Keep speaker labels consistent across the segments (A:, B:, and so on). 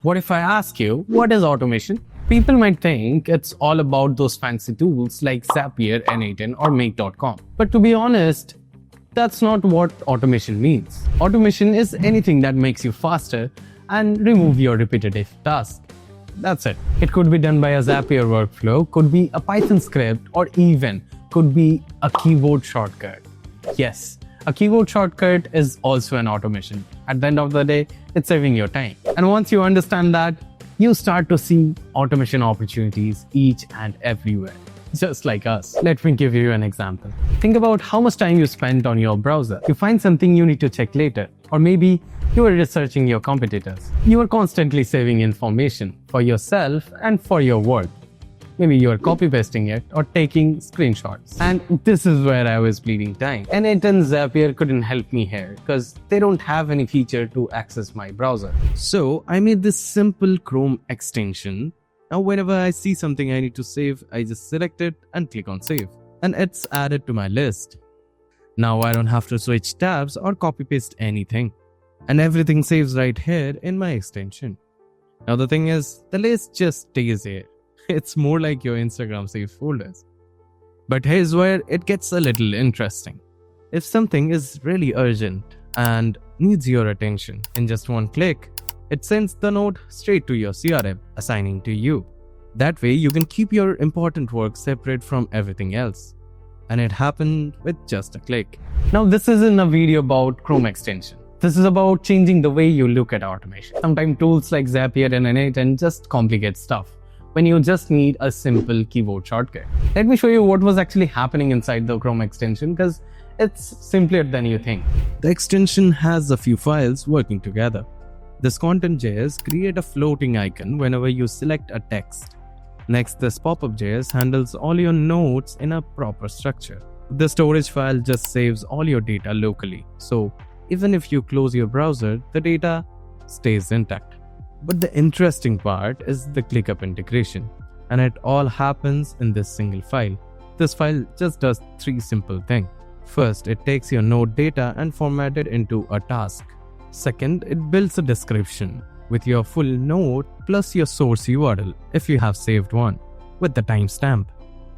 A: What if I ask you, what is automation? People might think it's all about those fancy tools like Zapier, n8n or make.com. But to be honest, that's not what automation means. Automation is anything that makes you faster and remove your repetitive tasks. That's it. It could be done by a Zapier workflow, could be a Python script, or even could be a keyboard shortcut. Yes, a keyboard shortcut is also an automation. At the end of the day, it's saving your time. And once you understand that, you start to see automation opportunities each and everywhere, just like us. Let me give you an example. Think about how much time you spent on your browser. You find something you need to check later, or maybe you are researching your competitors. You are constantly saving information for yourself and for your work. Maybe you are copy-pasting it or taking screenshots. And this is where I was bleeding time. n8n Zapier couldn't help me here because they don't have any feature to access my browser. So I made this simple Chrome extension. Now whenever I see something I need to save, I just select it and click on save. And it's added to my list. Now I don't have to switch tabs or copy-paste anything. And everything saves right here in my extension. Now the thing is, the list just stays here. It's more like your Instagram saved folders. But here's where it gets a little interesting. If something is really urgent and needs your attention, in just one click, it sends the note straight to your CRM, assigning to you. That way you can keep your important work separate from everything else. And it happened with just a click. Now this isn't a video about Chrome extension. This is about changing the way you look at automation. Sometimes tools like Zapier and n8n just complicate stuff when you just need a simple keyboard shortcut. Let me show you what was actually happening inside the Chrome extension because it's simpler than you think. The extension has a few files working together. This content.js creates a floating icon whenever you select a text. Next, this pop-up.js handles all your notes in a proper structure. The storage file just saves all your data locally. So even if you close your browser, the data stays intact. But the interesting part is the ClickUp integration, and it all happens in this single file. This file just does three simple things. First, it takes your node data and format it into a task. Second, it builds a description with your full node plus your source URL if you have saved one, with the timestamp.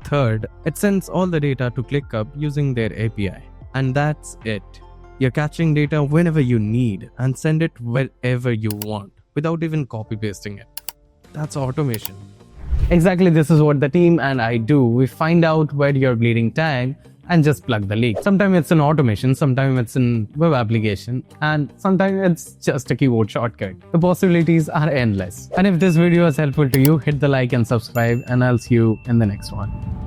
A: Third, it sends all the data to ClickUp using their API. And that's it. You're catching data whenever you need and send it wherever you want, without even copy-pasting it. That's automation. Exactly, this is what the team and I do. We find out where you're bleeding time and just plug the leak. Sometimes it's an automation, sometimes it's in web application, and sometimes it's just a keyboard shortcut. The possibilities are endless. And if this video is helpful to you, hit the like and subscribe, and I'll see you in the next one.